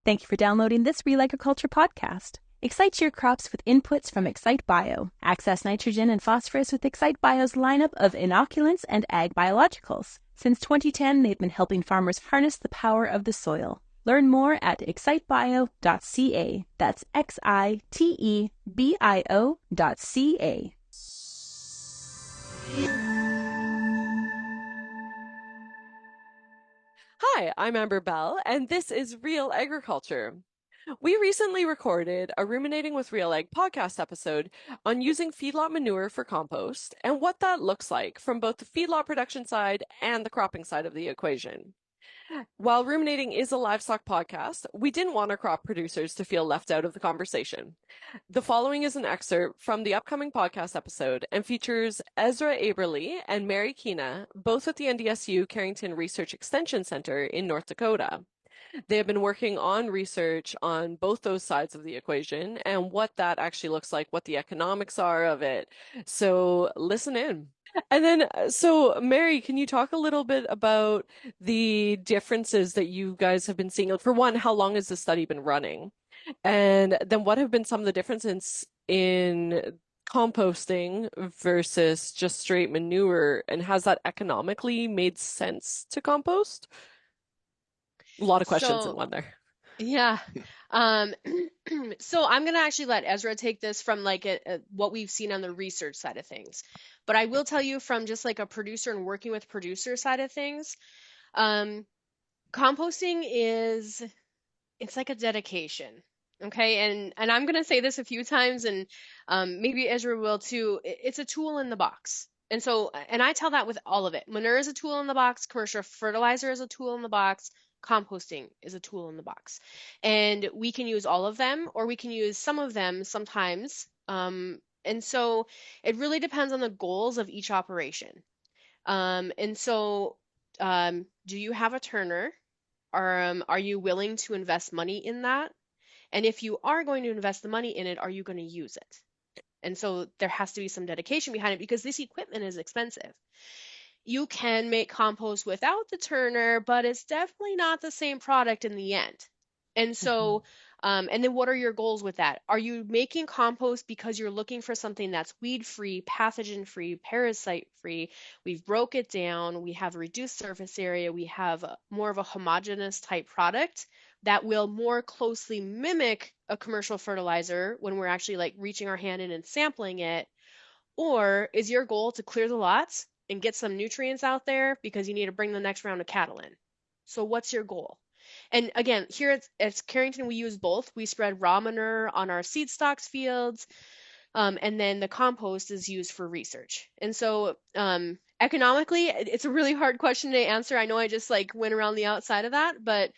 Thank you for downloading this RealAgriculture podcast. Excite your crops with inputs from Excite Bio. Access nitrogen and phosphorus with Excite Bio's lineup of inoculants and ag biologicals. Since 2010, they've been helping farmers harness the power of the soil. Learn more at excitebio.ca. That's XITEBIO.ca. Hi, I'm Aberle, and this is Real Agriculture. We recently recorded a Ruminating with RealAg podcast episode on using feedlot manure for compost and what that looks like from both the feedlot production side and the cropping side of the equation. While Ruminating is a livestock podcast, we didn't want our crop producers to feel left out of the conversation. The following is an excerpt from the upcoming podcast episode and features Ezra Aberle and Mary Keena, both at the NDSU Carrington Research Extension Center in North Dakota. They have been working on research on both those sides of the equation and what that actually looks like, what the economics are of it. So listen in. And then, so Mary, can you talk a little bit about the differences that you guys have been seeing? For one, how long has the study been running? And then what have been some of the differences in composting versus just straight manure? And has that economically made sense to compost? A lot of questions in one there. Yeah. So I'm gonna actually let Ezra take this from like what we've seen on the research side of things. But I will tell you from just like a producer and working with producer side of things, composting it's like a dedication. Okay, and I'm gonna say this a few times, and maybe Ezra will too. It's a tool in the box. And so, and I tell that with all of it. Manure is a tool in the box, commercial fertilizer is a tool in the box, composting is a tool in the box. And we can use all of them, or we can use some of them sometimes. And so it really depends on the goals of each operation. And so, do you have a turner? Are you willing to invest money in that? And if you are going to invest the money in it, are you going to use it? And so there has to be some dedication behind it because this equipment is expensive. You can make compost without the turner, but it's definitely not the same product in the end. And so, and then what are your goals with that? Are you making compost because you're looking for something that's weed-free, pathogen-free, parasite-free? We've broke it down. We have a reduced surface area. We have more of a homogeneous type product that will more closely mimic a commercial fertilizer when we're actually like reaching our hand in and sampling it. Or is your goal to clear the lots and get some nutrients out there because you need to bring the next round of cattle in? So what's your goal? And again, here at Carrington, we use both. We spread raw manure on our seed stocks fields, and then the compost is used for research. And so economically, it's a really hard question to answer. I know I just like went around the outside of that, but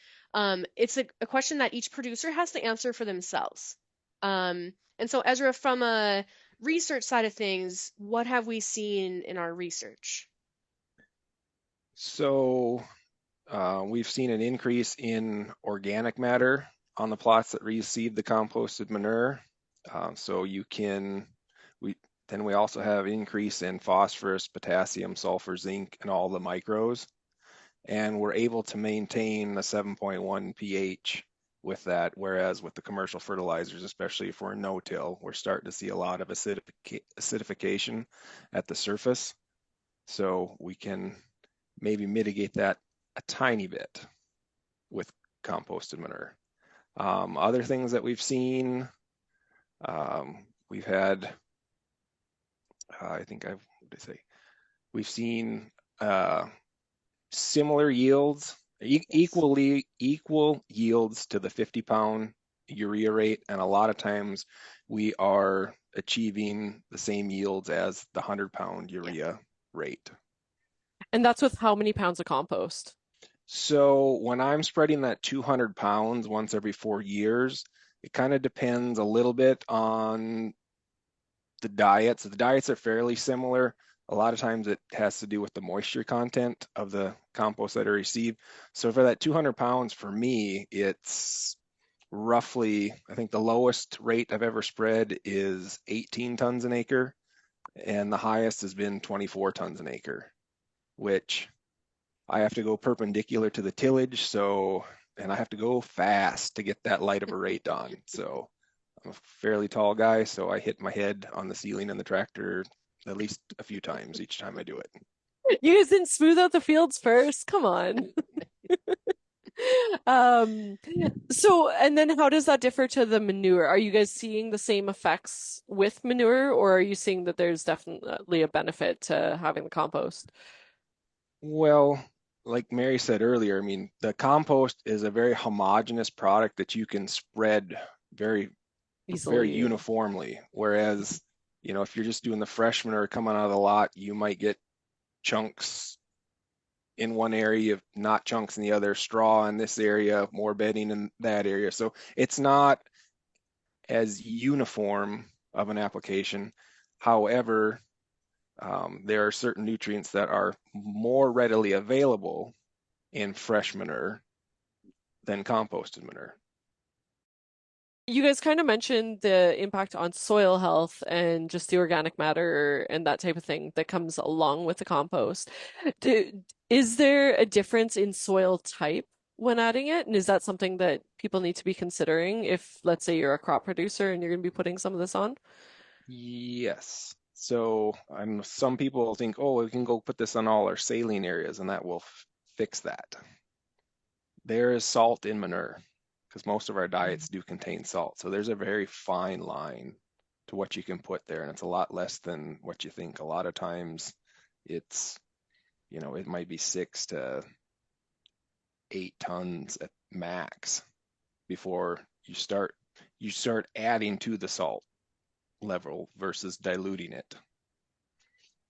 it's a question that each producer has to answer for themselves. And so Ezra, from a research side of things, what have we seen in our research? So we've seen an increase in organic matter on the plots that receive the composted manure. Then we also have an increase in phosphorus, potassium, sulfur, zinc, and all the micros. And we're able to maintain a 7.1 pH with that, whereas with the commercial fertilizers, especially for no-till, we're starting to see a lot of acidification at the surface. So we can maybe mitigate that a tiny bit with composted manure. Other things that we've seen, we've had, we've seen similar yields, equal yields to the 50-pound urea rate, and a lot of times we are achieving the same yields as the 100-pound urea rate. And that's with how many pounds of compost? So when I'm spreading that 200 pounds once every 4 years, it kind of depends a little bit on the diets. The diets are fairly similar. A lot of times it has to do with the moisture content of the compost that I receive. So for that 200 pounds, for me, it's roughly, I think the lowest rate I've ever spread is 18 tons an acre, and the highest has been 24 tons an acre, which I have to go perpendicular to the tillage. So and I have to go fast to get that light of a rate on. So I'm a fairly tall guy, so I hit my head on the ceiling in the tractor at least a few times each time I do it. You guys didn't smooth out the fields first. Come on. Um, so, and then how does that differ to the manure? Are you guys seeing the same effects with manure, or are you seeing that there's definitely a benefit to having the compost Well, like Mary said earlier, I mean, the compost is a very homogeneous product that you can spread very, very easily? uniformly. Whereas, if you're just doing the fresh manure coming out of the lot, you might get chunks in one area, not chunks in the other, straw in this area, more bedding in that area. So it's not as uniform of an application. However, there are certain nutrients that are more readily available in fresh manure than composted manure. You guys kind of mentioned the impact on soil health and just the organic matter and that type of thing that comes along with the compost. Is there a difference in soil type when adding it? And is that something that people need to be considering if, let's say, you're a crop producer and you're going to be putting some of this on? Yes. So some people think, oh, we can go put this on all our saline areas and that will fix that. There is salt in manure because most of our diets do contain salt. So there's a very fine line to what you can put there, and it's a lot less than what you think. A lot of times it's, it might be 6 to 8 tons at max before you start adding to the salt level versus diluting it.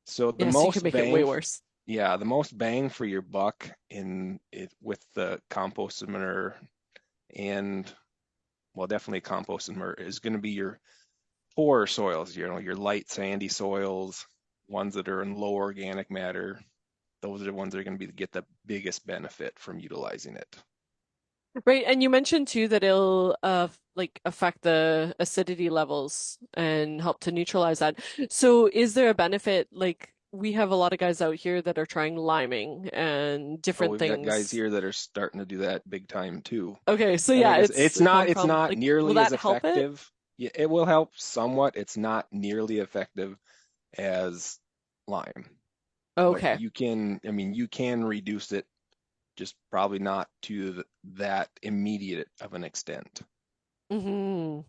So the Yes, you could most make it way bang, worse. yeah, the most bang for your buck in it with the composted manure and well, definitely composted manure is going to be your poorer soils, your light sandy soils, ones that are in low organic matter. Those are the ones that are going to get the biggest benefit from utilizing it. Right, and you mentioned too that it'll like affect the acidity levels and help to neutralize that. So is there a benefit, like we have a lot of guys out here that are trying liming and Oh, different we've got guys things. here that are starting to do that big time too. Okay, so I yeah, think it's not it's not like will nearly as that help it? effective. Yeah, it will help somewhat. It's not nearly effective as lime, but Okay. you can reduce it, just probably not to that immediate of an extent. Hmm.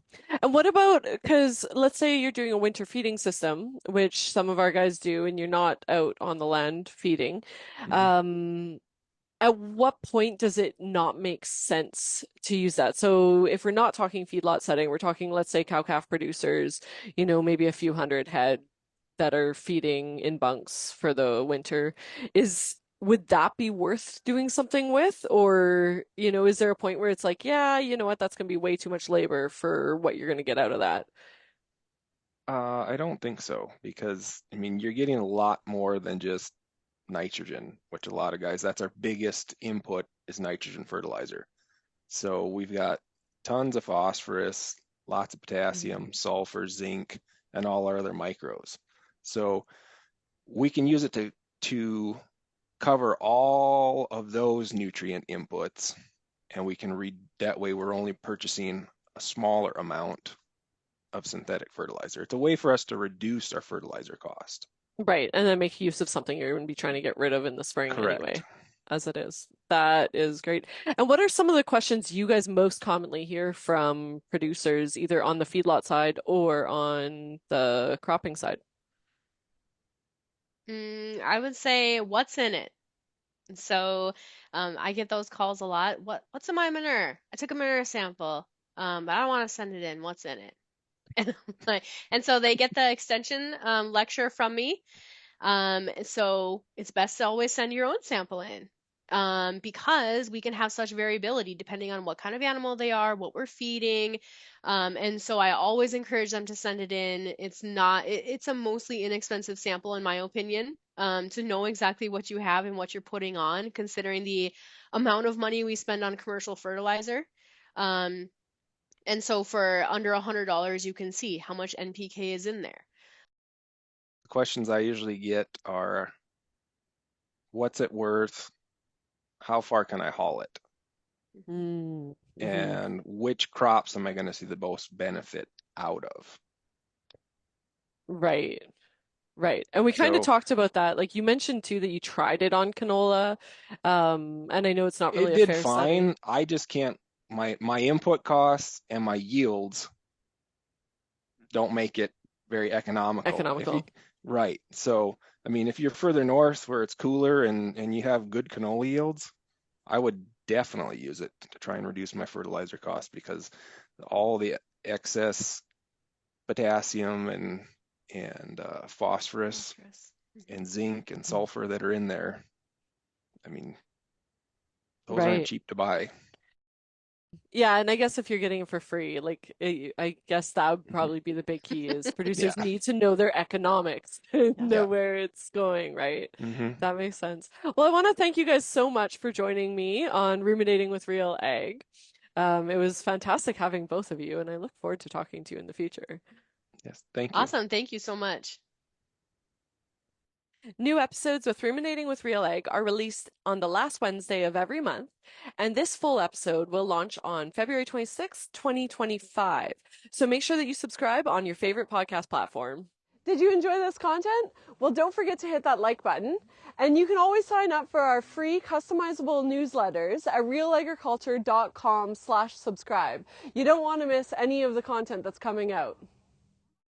And what about, because let's say you're doing a winter feeding system, which some of our guys do, and you're not out on the land feeding. Mhm. Um, At what point does it not make sense to use that? So if we're not talking feedlot setting, we're talking, let's say, cow-calf producers, maybe a few hundred head that are feeding in bunks for the winter. Would that be worth doing something with? Or, is there a point where it's like, yeah, you know what, that's gonna be way too much labor for what you're gonna get out of that? I don't think so because you're getting a lot more than just nitrogen, which a lot of guys, that's our biggest input is nitrogen fertilizer. So we've got tons of phosphorus, lots of potassium, sulfur, zinc, and all our other micros. So we can use it to cover all of those nutrient inputs, and we can read that way we're only purchasing a smaller amount of synthetic fertilizer. It's a way for us to reduce our fertilizer cost. Right, and then make use of something you're going to be trying to get rid of in the spring Correct. anyway, as it is. That is great. And what are some of the questions you guys most commonly hear from producers, either on the feedlot side or on the cropping side? I would say, what's in it? So, I get those calls a lot. What's in my manure? I took a manure sample, but I don't want to send it in. What's in it? And and so they get the extension lecture from me. So it's best to always send your own sample in. Because we can have such variability depending on what kind of animal they are, what we're feeding. And so I always encourage them to send it in. It's a mostly inexpensive sample in my opinion, to know exactly what you have and what you're putting on, considering the amount of money we spend on commercial fertilizer. Um, and so for under $100, you can see how much NPK is in there. The questions I usually get are, what's it worth? How far can I haul it? Mm-hmm. and which crops am I going to see the most benefit out of. Right. Right. And we kind of So talked about that. Like you mentioned too that you tried it on canola. And I know it's not it really a did fair study. fine. I just can't, my input costs and my yields don't make it very economical. Economical. Right. So, I mean, if you're further north where it's cooler and you have good canola yields, I would definitely use it to try and reduce my fertilizer costs, because all the excess potassium and phosphorus and zinc and sulfur that are in there, I mean, those aren't Right. cheap to buy. Yeah, and I guess if you're getting it for free, like I guess that would Mhm. probably be the big key is Yeah. producers need to know their economics to know Yeah. where it's going, right? hmm That makes sense. Well, I want to thank you guys so much for joining me on Ruminating with Real Ag. It was fantastic having both of you, and I look forward to talking to you in the future. Yes. Thank you. Awesome. Thank you so much. New episodes with Ruminating with Real Egg are released on the last Wednesday of every month, and this full episode will launch on February 26th, 2025. So make sure that you subscribe on your favorite podcast platform. Did you enjoy this content? Well, don't forget to hit that like button, and you can always sign up for our free customizable newsletters at realagriculture.com/subscribe. You don't want to miss any of the content that's coming out.